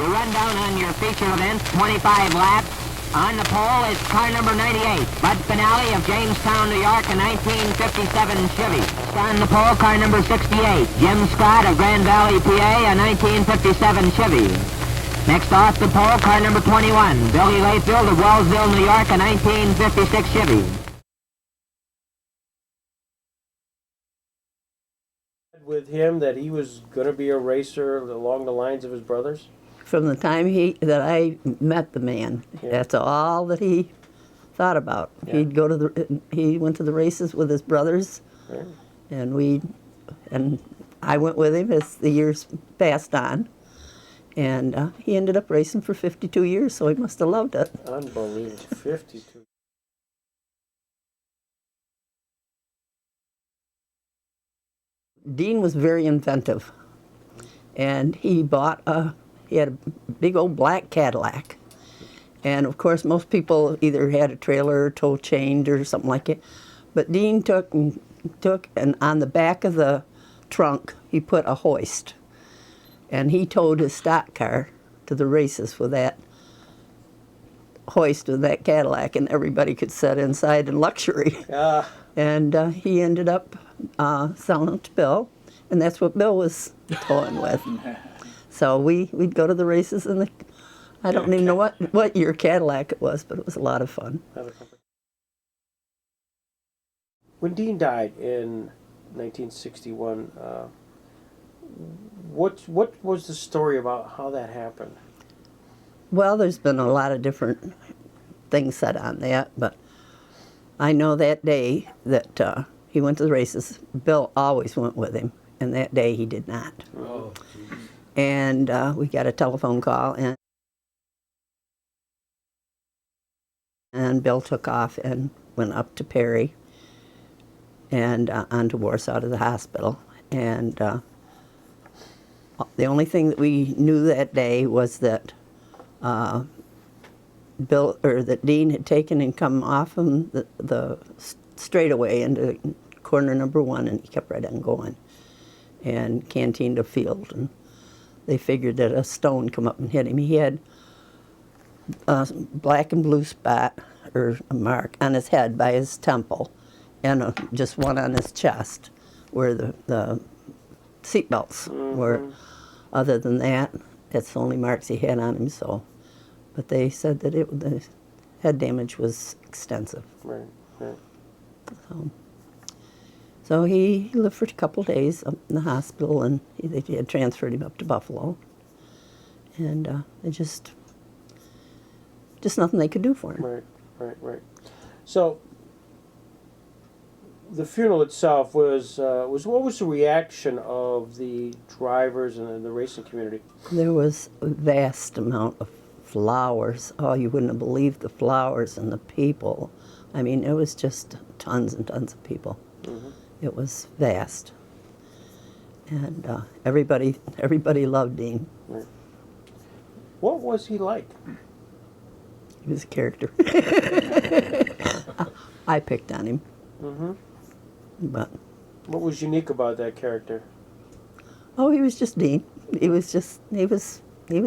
We run down on your feature event, 25 laps. On the pole is car number 98, Bud Finale of Jamestown, New York, a 1957 Chevy. On the pole, car number 68, Jim Scott of Grand Valley, PA, a 1957 Chevy. Next off the pole, car number 21, Billy Layfield of Wellsville, New York, a 1956 Chevy. With him that he was going to be a racer along the lines of his brothers? From the time that I met the man, that's all that he thought about. Yeah. He went to the races with his brothers, and I went with him as the years passed on, and he ended up racing for 52 years, so he must have loved it. Unbelievable, 52. Dean was very inventive, and he had a big old black Cadillac. And of course, most people either had a trailer or tow chained or something like it. But Dean took and on the back of the trunk, he put a hoist. And he towed his stock car to the races with that hoist with that Cadillac, and everybody could sit inside in luxury. And he ended up selling it to Bill, and that's what Bill was towing with. So we'd go to the races, and I don't even know what year Cadillac it was, but it was a lot of fun. When Dean died in 1961, what was the story about how that happened? Well, there's been a lot of different things said on that, but I know that day that he went to the races, Bill always went with him, and that day he did not. Oh, and we got a telephone call, and Bill took off and went up to Perry and on to Warsaw to the hospital. And the only thing that we knew that day was that that Dean had taken and come off of the straightaway into corner number 1, and he kept right on going and canteened a field. And they figured that a stone come up and hit him. He had a black and blue spot, or a mark, on his head by his temple, and just one on his chest where the seatbelts were. Other than that, that's the only marks he had on him. So, but they said that the head damage was extensive. Right. So he lived for a couple of days up in the hospital, and they had transferred him up to Buffalo. And it just nothing they could do for him. Right. So the funeral itself was what was the reaction of the drivers and the racing community? There was a vast amount of flowers. Oh, you wouldn't have believed the flowers and the people. I mean, it was just tons and tons of people. Mm-hmm. It was vast, and everybody loved Dean. Right. What was he like? He was a character. I picked on him. Mm-hmm. But what was unique about that character? Oh, he was just Dean. He was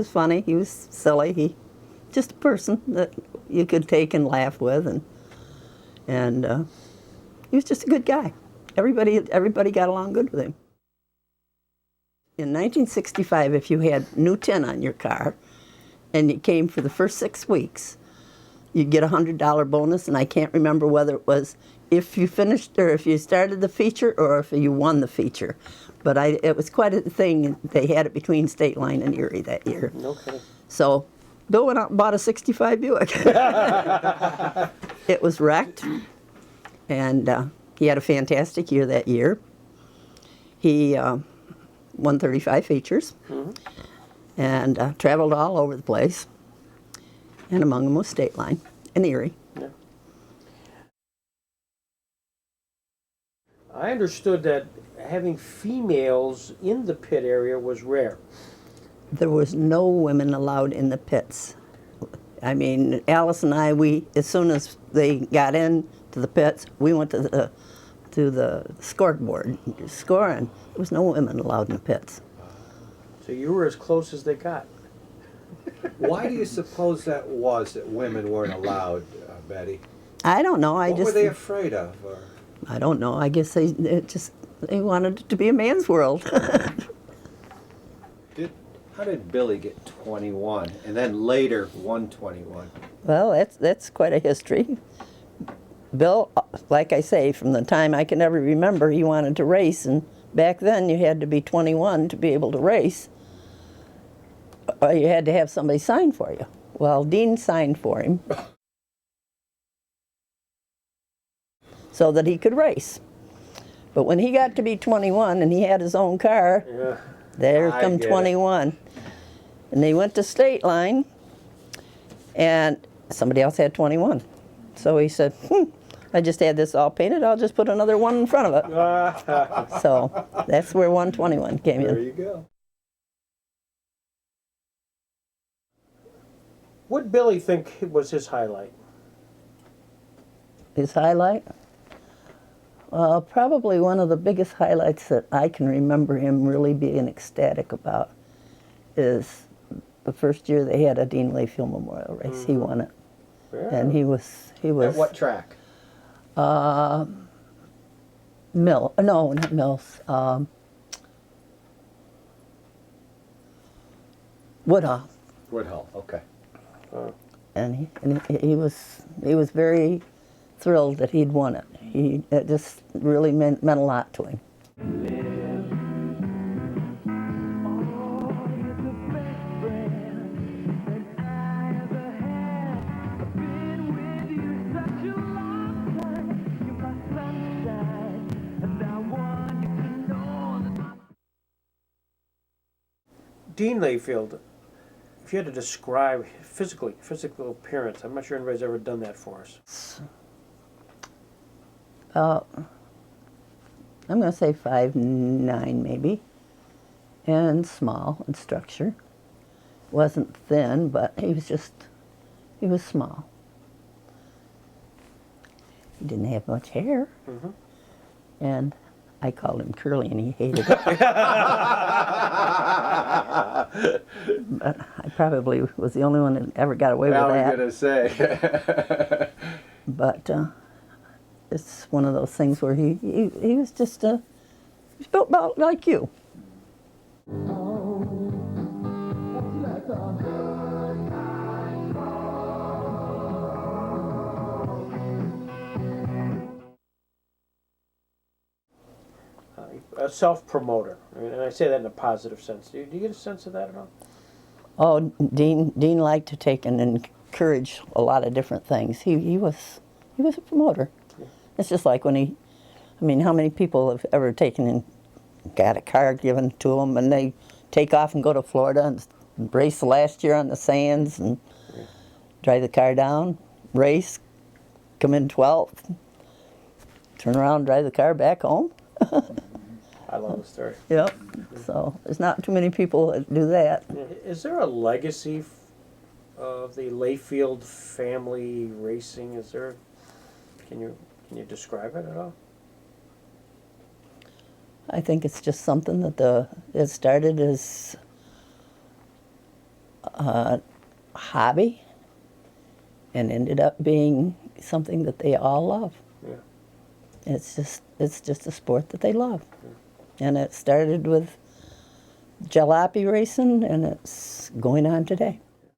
funny. He was silly. He just a person that you could take and laugh with, and he was just a good guy. Everybody got along good with him. In 1965, if you had new tin on your car, and you came for the first 6 weeks, you'd get a $100 bonus, and I can't remember whether it was if you finished or if you started the feature or if you won the feature. But it was quite a thing. They had it between Stateline and Erie that year. Okay. So Bill went out and bought a 65 Buick. It was wrecked, and he had a fantastic year that year. He won 35 features, and traveled all over the place, and among them was Stateline and Erie. Yeah. I understood that having females in the pit area was rare. There was no women allowed in the pits. I mean, Alice and I, as soon as they got into the pits, we went to the scoreboard scoring. There was no women allowed in the pits. So you were as close as they got. Why do you suppose that was that women weren't allowed, Betty? I don't know. What were they afraid of? Or? I don't know. I guess they wanted it to be a man's world. How did Billy get 21 and then later 121? Well, that's quite a history. Bill, like I say, from the time I can ever remember, he wanted to race, and back then you had to be 21 to be able to race. Or you had to have somebody sign for you. Well, Dean signed for him so that he could race. But when he got to be 21 and he had his own car, Yeah. there I come get it. 21. And they went to Stateline, and somebody else had 21. So he said, I just had this all painted, I'll just put another one in front of it. So that's where 121 came There in. you go. What Billy think was his highlight? His highlight? Well, probably one of the biggest highlights that I can remember him really being ecstatic about is the first year they had a Dean Layfield Memorial Race. He won it. Yeah. And he was At what track? No, not Mills. Woodhull. Woodhull, okay. And he was very thrilled that he'd won it. It just really meant a lot to him. Dean Layfield, if you had to describe physical appearance, I'm not sure anybody's ever done that for us. I'm going to say 5'9" maybe, and small in structure. Wasn't thin, but he was small. He didn't have much hair, and I called him Curly, and he hated it. But I probably was the only one that ever got away with I that. was going to say. But it's one of those things where he was just he was built about like you. A self-promoter, and I say that in a positive sense. Do you get a sense of that at all? Oh, Dean liked to take and encourage a lot of different things. He was a promoter. It's just like when how many people have ever taken and got a car given to them, and they take off and go to Florida and race the last year on the sands and drive the car down, race, come in 12th, turn around and drive the car back home. I love the story. Yep. So there's not too many people that do that. Is there a legacy of the Layfield family racing? Is there? Can you describe it at all? I think it's just something that it started as a hobby and ended up being something that they all love. Yeah. It's just a sport that they love. And it started with jalopy racing, and it's going on today.